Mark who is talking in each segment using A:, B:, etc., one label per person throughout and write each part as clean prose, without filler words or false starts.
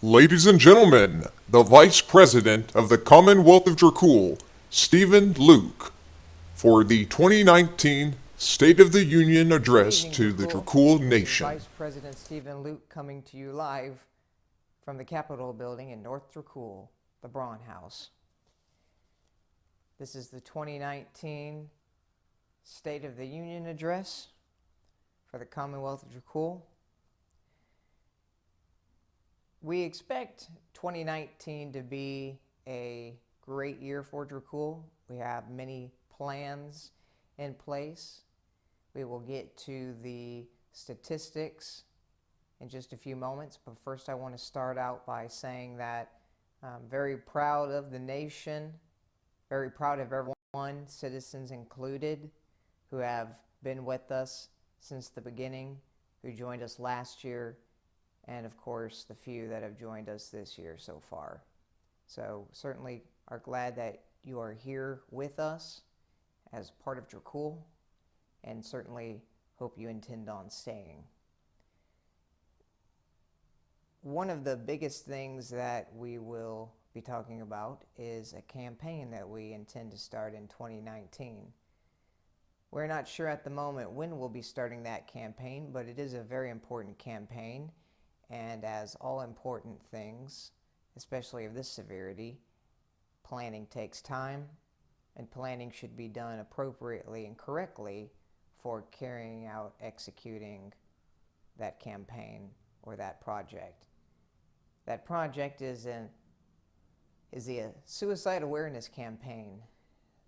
A: Ladies and gentlemen, the Vice President of the Commonwealth of Dracul, Stephen Luke, for the 2019 State of the Union Address
B: Good evening,
A: to the
B: Dracul.
A: Dracul
B: This is
A: Nation.
B: Vice President Stephen Luke coming to you live from the Capitol building in North Dracul, the Braun House. This is the 2019 State of the Union Address for the Commonwealth of Dracul. We expect 2019 to be a great year for Dracul. We have many plans in place. We will get to the statistics in just a few moments, but first I want to start out by saying that I'm very proud of the nation, very proud of everyone, citizens included, who have been with us since the beginning, who joined us last year, and of course the few that have joined us this year so far. So certainly are glad that you are here with us as part of Dracul, and certainly hope you intend on staying. One of the biggest things that we will be talking about is a campaign that we intend to start in 2019. We're not sure at the moment when we'll be starting that campaign, but it is a very important campaign, and as all important things, especially of this severity, planning takes time, and planning should be done appropriately and correctly for carrying out, executing that campaign or that project. That project is the suicide awareness campaign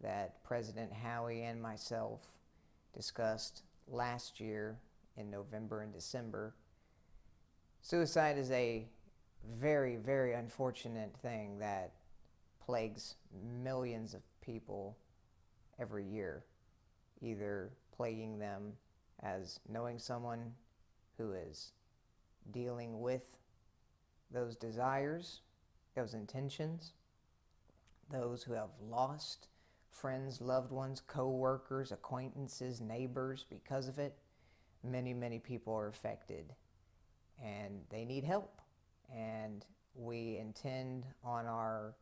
B: that President Howie and myself discussed last year in November and December. Suicide is a very, very unfortunate thing that plagues millions of people every year, either plaguing them as knowing someone who is dealing with those desires, those intentions, those who have lost friends, loved ones, co-workers, acquaintances, neighbors because of it. Many, many people are affected, and they need help. And we intend on our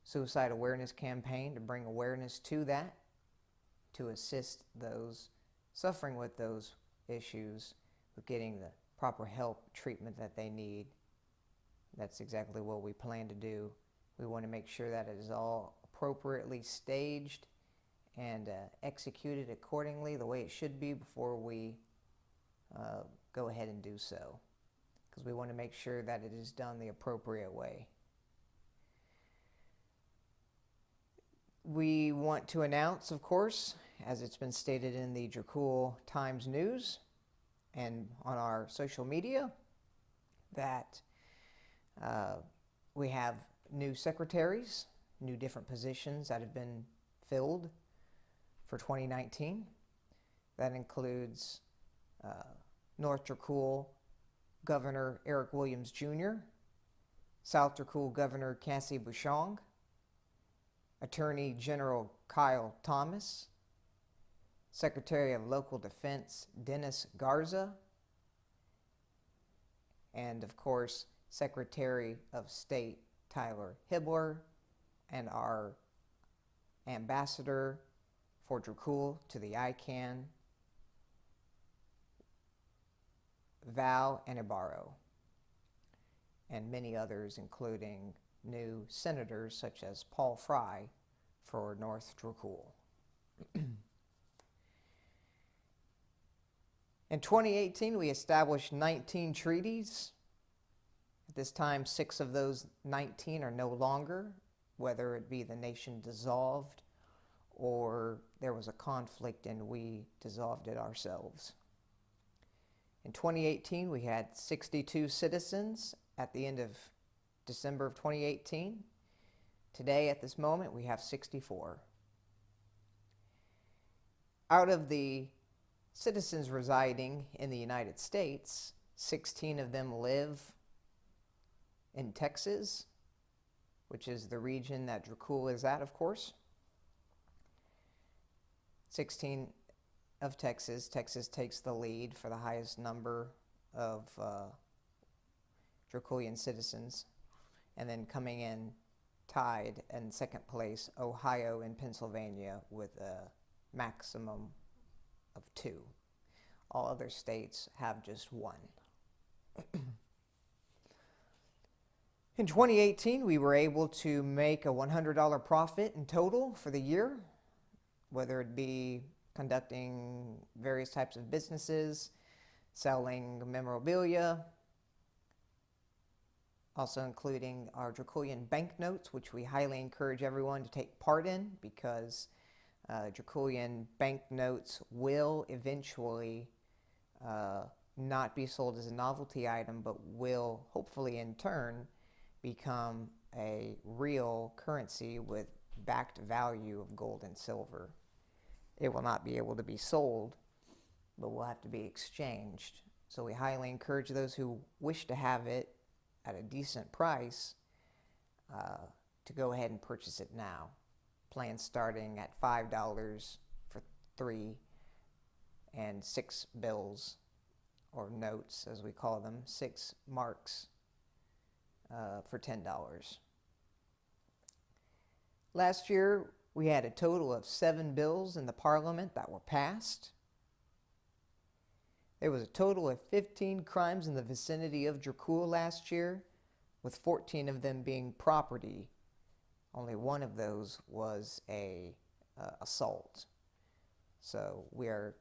B: suicide awareness campaign to bring awareness to that, to assist those suffering with those issues with getting the proper help, treatment that they need. That's exactly what we plan to do. We want to make sure that it is all appropriately staged and executed accordingly the way it should be before we go ahead and do so, because we want to make sure that it is done the appropriate way. We want to announce, of course, as it's been stated in the Dracul Times News and on our social media, that we have new secretaries, new different positions that have been filled for 2019. That includes North Dracul Governor Eric Williams Jr., South Dracul Governor Cassie Bouchong, Attorney General Kyle Thomas, Secretary of Local Defense Dennis Garza, and of course Secretary of State Tyler Hibbler, and our Ambassador for Dracul to the ICANN, Val Anibaro, and many others, including new senators such as Paul Fry for North Dracul. In 2018, we established 19 treaties. At this time, 6 of those 19 are no longer, whether it be the nation dissolved or there was a conflict and we dissolved it ourselves. In 2018, we had 62 citizens at the end of December of 2018. Today, at this moment, we have 64. Out of the citizens residing in the United States, 16 of them live in Texas, which is the region that Dracul is at, of course. 16 of Texas. Texas takes the lead for the highest number of Draculian citizens, and then coming in tied in second place, Ohio and Pennsylvania with a maximum of 2. All other states have just 1. In 2018, we were able to make a $100 profit in total for the year, whether it be conducting various types of businesses, selling memorabilia, also including our Draculian banknotes, which we highly encourage everyone to take part in, because Draculian banknotes will eventually not be sold as a novelty item, but will hopefully in turn become a real currency with backed value of gold and silver. It will not be able to be sold, but will have to be exchanged. So we highly encourage those who wish to have it at a decent price to go ahead and purchase it now. Plans starting at $5 for 3 and 6 bills, or notes as we call them, 6 marks for $10. Last year we had a total of 7 bills in the Parliament that were passed. There was a total of 15 crimes in the vicinity of Dracul last year, with 14 of them being property. Only 1 of those was a assault. So we are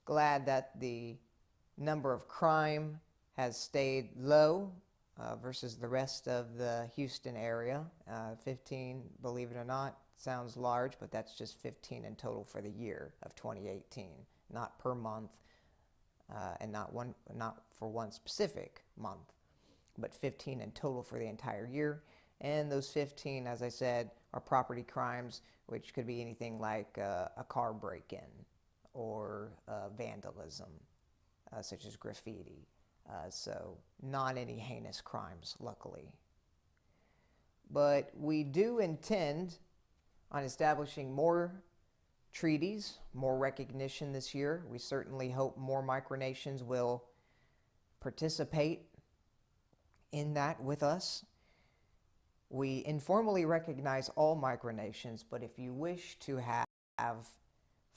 B: glad that the number of crime has stayed low versus the rest of the Houston area. 15, believe it or not, sounds large, but that's just 15 in total for the year of 2018, not per month, and not for one specific month, but 15 in total for the entire year. And those 15, as I said, are property crimes, which could be anything like a car break-in or vandalism, such as graffiti. So not any heinous crimes, luckily. But we do intend on establishing more treaties, more recognition this year. We certainly hope more micronations will participate in that with us. We informally recognize all micronations, but if you wish to have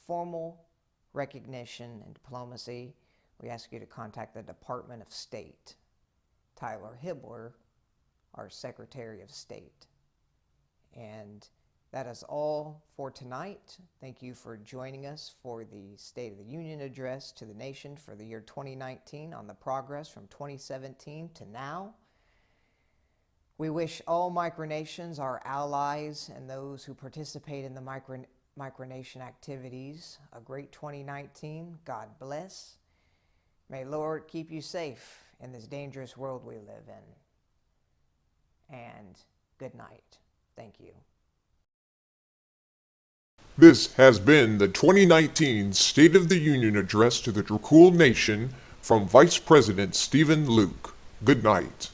B: formal recognition and diplomacy, we ask you to contact the Department of State. Tyler Hibbler, our Secretary of State. And that is all for tonight. Thank you for joining us for the State of the Union address to the nation for the year 2019 on the progress from 2017 to now. We wish all micronations, our allies, and those who participate in the micronation activities a great 2019. God bless. May Lord keep you safe in this dangerous world we live in. And good night. Thank you.
A: This has been the 2019 State of the Union Address to the Dracul Nation from Vice President Stephen Luke. Good night.